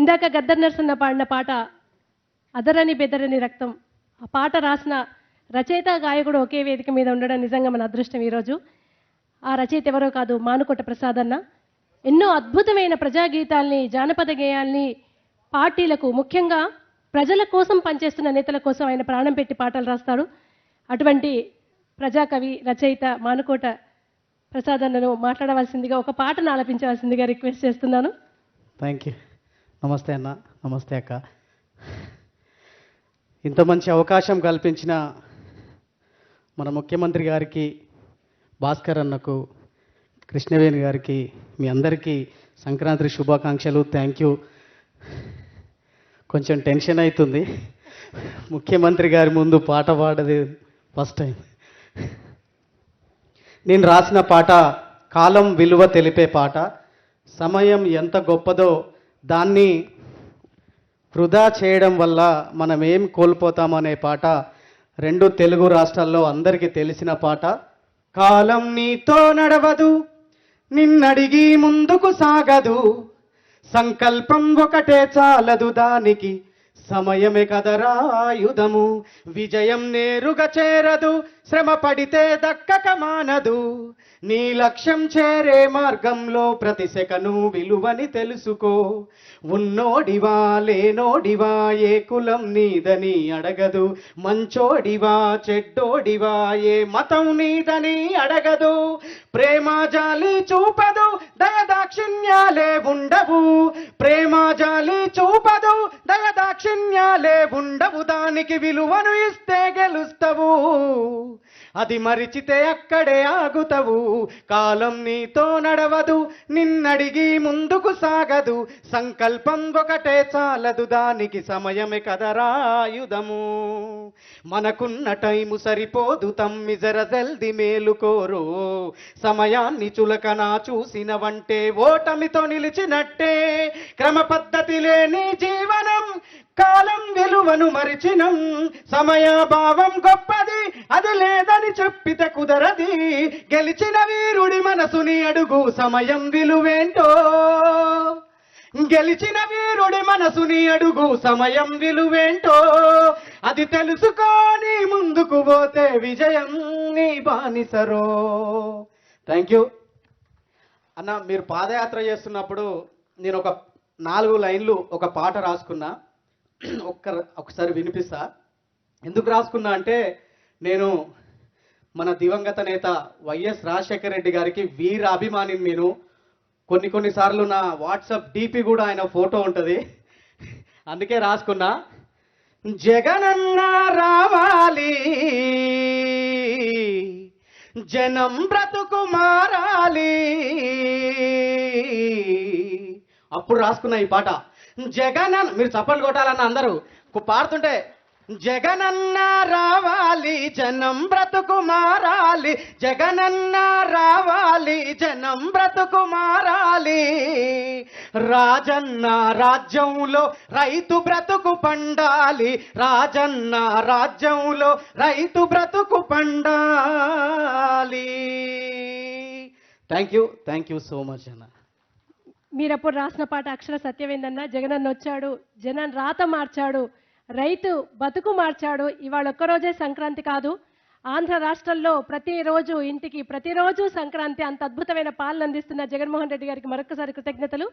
ఇందాక గద్దర్ నరసన్న పాడిన పాట అదరని బెదరని రక్తం. ఆ పాట రాసిన రచయిత గాయకుడు ఒకే వేదిక మీద ఉండడం నిజంగా మన అదృష్టం ఈరోజు. ఆ రచయిత ఎవరో కాదు, మానుకోట ప్రసాద్ అన్న. ఎన్నో అద్భుతమైన ప్రజాగీతాల్ని, జానపద గేయాల్ని పార్టీలకు, ముఖ్యంగా ప్రజల కోసం పనిచేస్తున్న నేతల కోసం ఆయన ప్రాణం పెట్టి పాటలు రాస్తాడు. అటువంటి ప్రజాకవి, రచయిత మానుకోట ప్రసాద్ అన్నను మాట్లాడవలసిందిగా, ఒక పాటను ఆలపించవలసిందిగా రిక్వెస్ట్ చేస్తున్నాను. Thank you. నమస్తే అన్న, నమస్తే అక్క. ఇంత మంచి అవకాశం కల్పించిన మన ముఖ్యమంత్రి గారికి, భాస్కర్ అన్నకు, కృష్ణవేణి గారికి, మీ అందరికీ సంక్రాంతి శుభాకాంక్షలు. Thank you. కొంచెం టెన్షన్ అవుతుంది, ముఖ్యమంత్రి గారి ముందు పాట పాడది ఫస్ట్ టైం. నేను రాసిన పాట కాలం విలువ తెలిపే పాట. సమయం ఎంత గొప్పదో దాన్ని వృధా చేయడం వల్ల మనం ఏం కోల్పోతామనే పాట. రెండు తెలుగు రాష్ట్రాల్లో అందరికీ తెలిసిన పాట. కాలం నీతో నడవదు, నిన్నడిగి ముందుకు సాగదు, సంకల్పం ఒకటే చాలదు దానికి, సమయమే కదరా ఆయుధము, విజయం నేరుగా చేరదు, శ్రమ పడితే దక్కక మానదు, నీ లక్ష్యం చేరే మార్గంలో ప్రతి సెకను విలువని తెలుసుకో, ఉన్నోడివా లేనోడివా ఏ కులం నీదని అడగదు, మంచోడివా చెడ్డోడివా ఏ మతం నీదని అడగదు, ప్రేమ జాలి చూపదు దయదాక్షిణ్యాలే ఉండవు, ప్రేమ జాలి చూపదు దయదాక్షిణ్యాలే ఉండవు, దానికి విలువను ఇస్తే గెలుస్తావు, అది మరిచితే అక్కడే ఆగుతావు, కాలం నీతో నడవదు, నిన్నడిగి ముందుకు సాగదు, సంకల్పం ఒకటే చాలదు దానికి, సమయమే కదరా ఆయుధము, మనకున్న టైము సరిపోదు తమ్మి జర జల్ది మేలుకోరు, సమయాన్ని చులకనా చూసినవంటే ఓటమితో నిలిచినట్టే, క్రమ పద్ధతి లేని జీవనం కాలం విలువను మరిచినం, సమయాభావం గొప్పది అది లేదని చెప్పితే కుదరది, గెలిచిన వీరుడి మనసుని అడుగు సమయం విలువేంటో, గెలిచిన వీరుడి మనసుని అడుగు సమయం విలువేంటో, అది తెలుసుకొని ముందుకు పోతే విజయం నీ బానిసరో. థ్యాంక్ యూ అన్న. మీరు పాదయాత్ర చేస్తున్నప్పుడు నేను ఒక 4 లైన్లు ఒక పాట రాసుకున్నా, ఒకసారి వినిపిస్తా. ఎందుకు రాసుకున్నా అంటే, నేను మన దివంగత నేత వైఎస్ రాజశేఖర రెడ్డి గారికి వీర అభిమానిని. నేను కొన్నిసార్లు నా వాట్సాప్ డీపీ కూడా ఆయన ఫోటో ఉంటుంది, అందుకే రాసుకున్నా. జగనన్న రావాలి, జనం బ్రతుకు మారాలి, అప్పుడు రాసుకున్నా ఈ పాట. జగనన్న, మీరు చప్పట్లు కొట్టాలన్న అందరూ పాడుతుంటే, జగనన్న రావాలి జనం బ్రతుకు మారాలి, జగనన్న రావాలి జనం బ్రతుకు మారాలి, రాజన్న రాజ్యంలో రైతు బ్రతుకు పండాలి, రాజన్న రాజ్యంలో రైతు బ్రతుకు పండాలి. థ్యాంక్ యూ సో మచ్ అన్న. మీరప్పుడు రాసిన పాట అక్షర సత్యమేందన్న. జగనన్న వచ్చాడు, జనం రాత మార్చాడు, రైతు బతుకు మార్చాడు. ఇవాళ ఒక్కరోజే సంక్రాంతి కాదు, ఆంధ్ర రాష్ట్రంలో ప్రతిరోజు ఇంటికి ప్రతిరోజు సంక్రాంతి. అంత అద్భుతమైన పాలన అందిస్తున్న జగన్మోహన్ రెడ్డి గారికి మరొకసారి కృతజ్ఞతలు.